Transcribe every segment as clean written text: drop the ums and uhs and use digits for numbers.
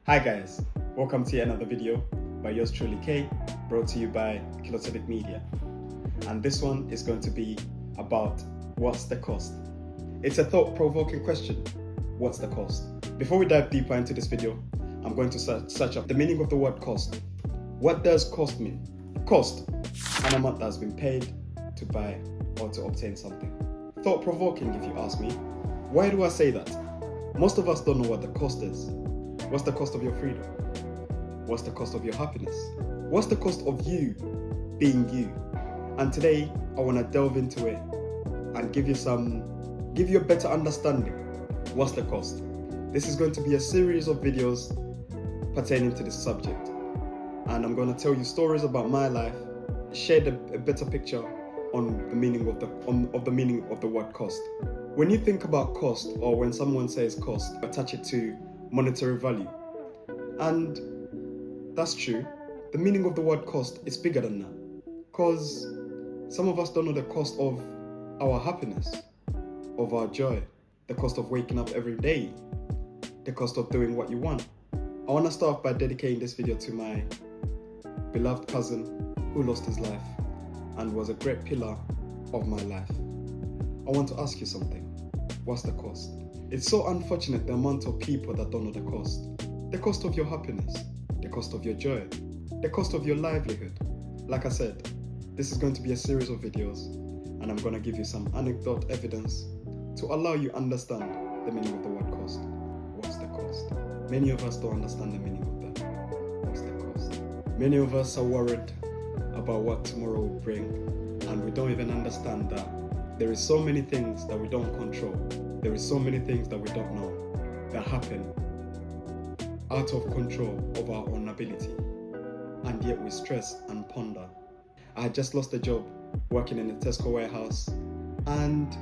Hi guys, welcome to another video by yours truly K, brought to you by Kilotevic Media. And this one is going to be about what's the cost? It's a thought-provoking question. What's the cost? Before we dive deeper into this video, I'm going to search up the meaning of the word cost. What does cost mean? Cost, an amount that's been paid to buy or to obtain something. Thought-provoking if you ask me. Why do I say that? Most of us don't know what the cost is. What's the cost of your freedom? What's the cost of your happiness? What's the cost of you being you? And today, I want to delve into it and give you a better understanding. What's the cost? This is going to be a series of videos pertaining to this subject. And I'm going to tell you stories about my life, share a better picture on the meaning of the meaning of the word cost. When you think about cost, or when someone says cost, attach it to monetary value. And that's true. The meaning of the word cost is bigger than that. Because some of us don't know the cost of our happiness, of our joy, the cost of waking up every day, the cost of doing what you want. I want to start off by dedicating this video to my beloved cousin who lost his life and was a great pillar of my life. I want to ask you something. What's the cost? It's so unfortunate the amount of people that don't know the cost. The cost of your happiness, the cost of your joy, the cost of your livelihood. Like I said, this is going to be a series of videos and I'm going to give you some anecdote evidence to allow you understand the meaning of the word cost. What's the cost? Many of us don't understand the meaning of that. What's the cost? Many of us are worried about what tomorrow will bring, and we don't even understand that there is so many things that we don't control. There is so many things that we don't know that happen out of control of our own ability, and yet we stress and ponder. I had just lost a job working in a Tesco warehouse, and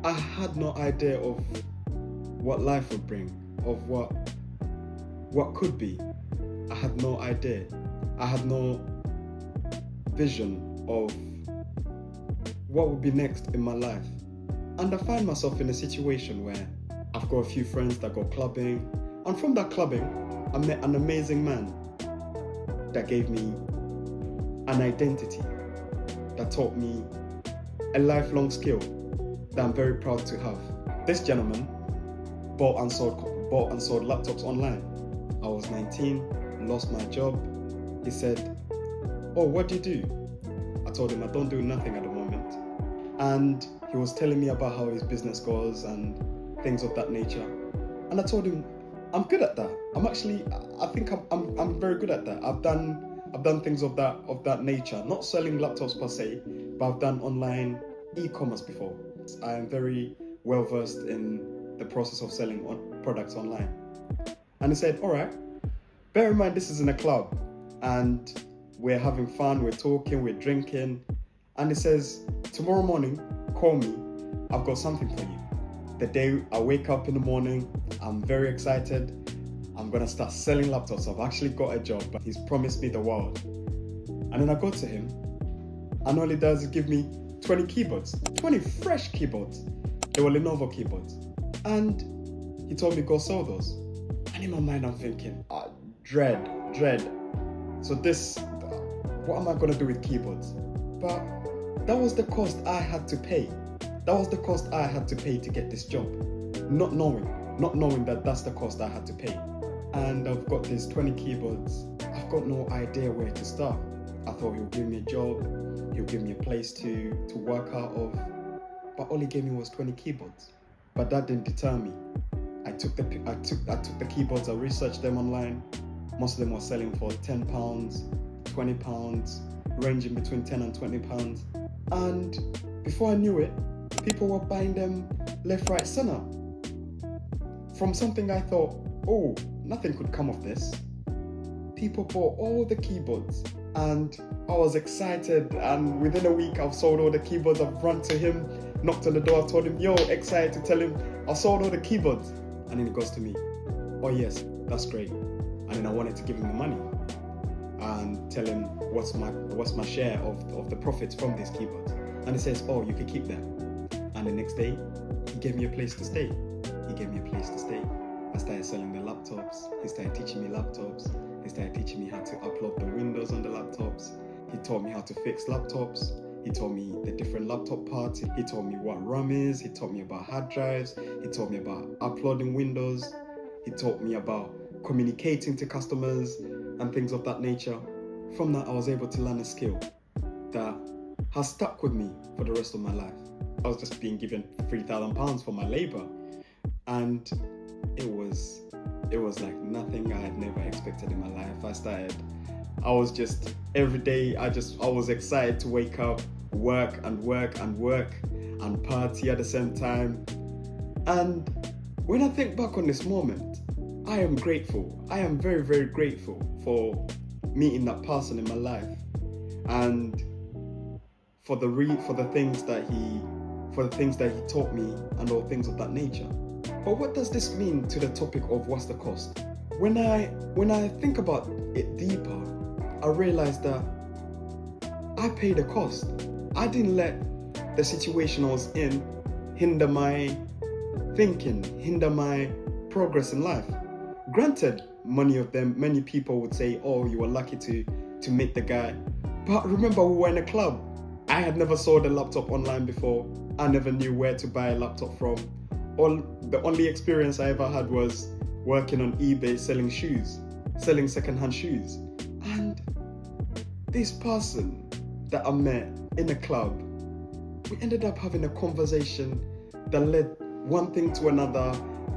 I had no idea of what life would bring, of what could be. I had no idea. I had no vision of what would be next in my life. And I find myself in a situation where I've got a few friends that go clubbing, and from that clubbing, I met an amazing man that gave me an identity, that taught me a lifelong skill that I'm very proud to have. This gentleman bought and sold laptops online. I was 19, lost my job. He said, "Oh, what do you do?" I told him I don't do nothing at the moment. And he was telling me about how his business goes and things of that nature. And I told him, I'm good at that. I think I'm very good at that. I've done things of that nature. Not selling laptops per se, but I've done online e-commerce before. I am very well versed in the process of selling products online. And he said, all right, bear in mind this is in a club and we're having fun, we're talking, we're drinking. And he says, tomorrow morning, call me, I've got something for you. The day I wake up in the morning, I'm very excited. I'm gonna start selling laptops. I've actually got a job, but he's promised me the world. And then I go to him, and all he does is give me 20 keyboards, 20 fresh keyboards. They were Lenovo keyboards. And he told me go sell those. And in my mind, I'm thinking, dread. So what am I gonna do with keyboards? But that was the cost I had to pay. That was the cost I had to pay to get this job. Not knowing that that's the cost I had to pay. And I've got these 20 keyboards. I've got no idea where to start. I thought he'll give me a job, he'll give me a place to work out of. But all he gave me was 20 keyboards. But that didn't deter me. I took the keyboards, I researched them online. Most of them were selling for £10, £20, ranging between £10 and £20. And before I knew it, people were buying them left, right, center. From something I thought, oh, nothing could come of this. People bought all the keyboards and I was excited, and within a week I've sold all the keyboards. I've run to him, knocked on the door, told him, yo, excited to tell him I've sold all the keyboards. And then he goes to me, oh yes, that's great. And then I wanted to give him the money and tell him what's my share of the profits from these keyboards. And he says, oh, you can keep them. And the next day, he gave me a place to stay. I started selling the laptops. He started teaching me laptops. He started teaching me how to upload the Windows on the laptops. He taught me how to fix laptops. He taught me the different laptop parts. He taught me what RAM is. He taught me about hard drives. He taught me about uploading Windows. He taught me about communicating to customers and things of that nature. From that, I was able to learn a skill that has stuck with me for the rest of my life. I was just being given £3,000 for my labor, and it was like nothing I had never expected in my life. I was just every day. I was excited to wake up, work and party at the same time. And when I think back on this moment, I am grateful. I am very, very grateful for meeting that person in my life, and for the things that he taught me and all things of that nature. But what does this mean to the topic of what's the cost? When I think about it deeper, I realize that I paid a cost. I didn't let the situation I was in hinder my thinking, hinder my progress in life. Granted, many people would say, oh, you were lucky to meet the guy. But remember, we were in a club. I had never sold a laptop online before. I never knew where to buy a laptop from. The only experience I ever had was working on eBay selling secondhand shoes. And this person that I met in a club, we ended up having a conversation that led one thing to another,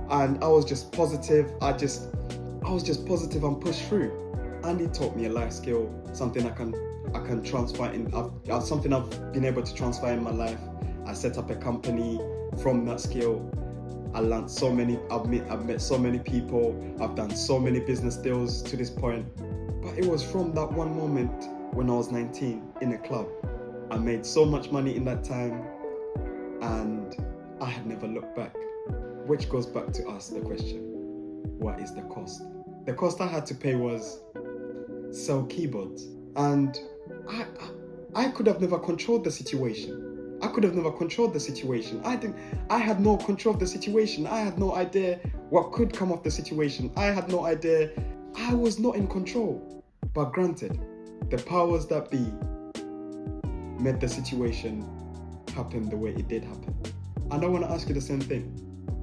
and I was just positive. I was just positive and pushed through. And he taught me a life skill, something I can transfer something I've been able to transfer in my life. I set up a company from that skill. I learned so many. I've met so many people. I've done so many business deals to this point. But it was from that one moment when I was 19 in a club. I made so much money in that time, and I had never looked back. Which goes back to ask the question, what is the cost? The cost I had to pay was sell keyboards. And I could have never controlled the situation. I had no control of the situation. I had no idea what could come of the situation. I had no idea. I was not in control. But granted, the powers that be made the situation happen the way it did happen. And I want to ask you the same thing.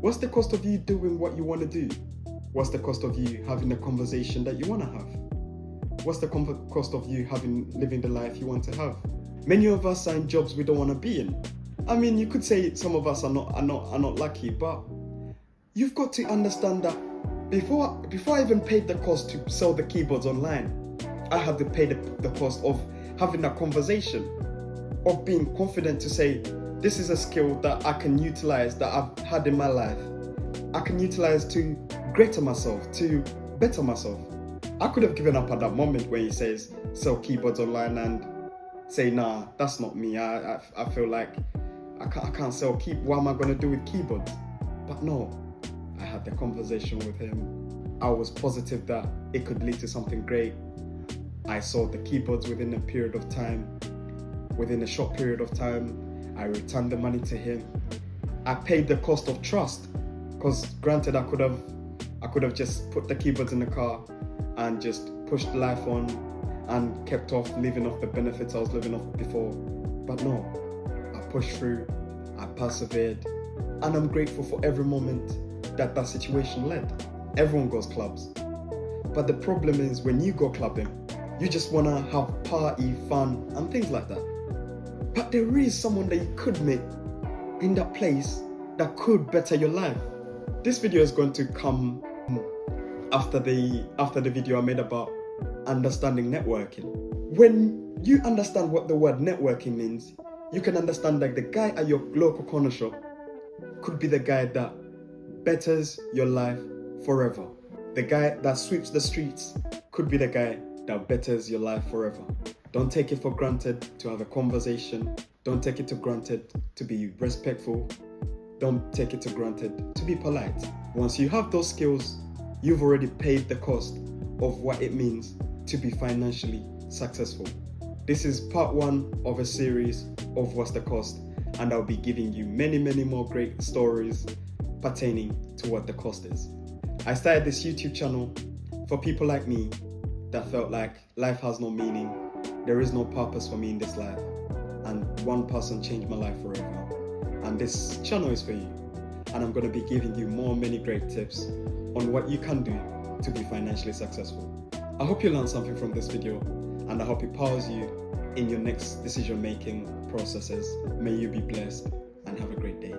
What's the cost of you doing what you want to do? What's the cost of you having the conversation that you want to have? What's the cost of you living the life you want to have? Many of us are in jobs we don't want to be in. I mean, you could say some of us are not lucky, but you've got to understand that before I even paid the cost to sell the keyboards online, I had to pay the cost of having that conversation, of being confident to say, this is a skill that I can utilize, that I've had in my life. I can utilize to greater myself, to better myself. I could have given up at that moment when he says sell keyboards online and say, nah, that's not me. I feel like I can't sell keyboards. What am I going to do with keyboards? But no, I had the conversation with him. I was positive that it could lead to something great. I sold the keyboards within a short period of time. I returned the money to him. I paid the cost of trust, because granted, I could have just put the keyboards in the car and just pushed life on and kept living off the benefits I was living off before. But no, I pushed through, I persevered, and I'm grateful for every moment that situation led. Everyone goes clubs. But the problem is, when you go clubbing, you just want to have party, fun, and things like that. But there is someone that you could meet in that place that could better your life. This video is going to come after the video I made about understanding networking. When you understand what the word networking means, you can understand that the guy at your local corner shop could be the guy that betters your life forever. The guy that sweeps the streets could be the guy that betters your life forever. Don't take it for granted to have a conversation. Don't take it for granted to be respectful. Don't take it for granted to be polite. Once you have those skills, you've already paid the cost of what it means to be financially successful. This is part 1 of a series of What's the Cost, and I'll be giving you many more great stories pertaining to what the cost is. I started this YouTube channel for people like me that felt like life has no meaning, there is no purpose for me in this life, and one person changed my life forever. And this channel is for you, and I'm going to be giving you many great tips on what you can do to be financially successful. I hope you learned something from this video, and I hope it powers you in your next decision-making processes. May you be blessed and have a great day.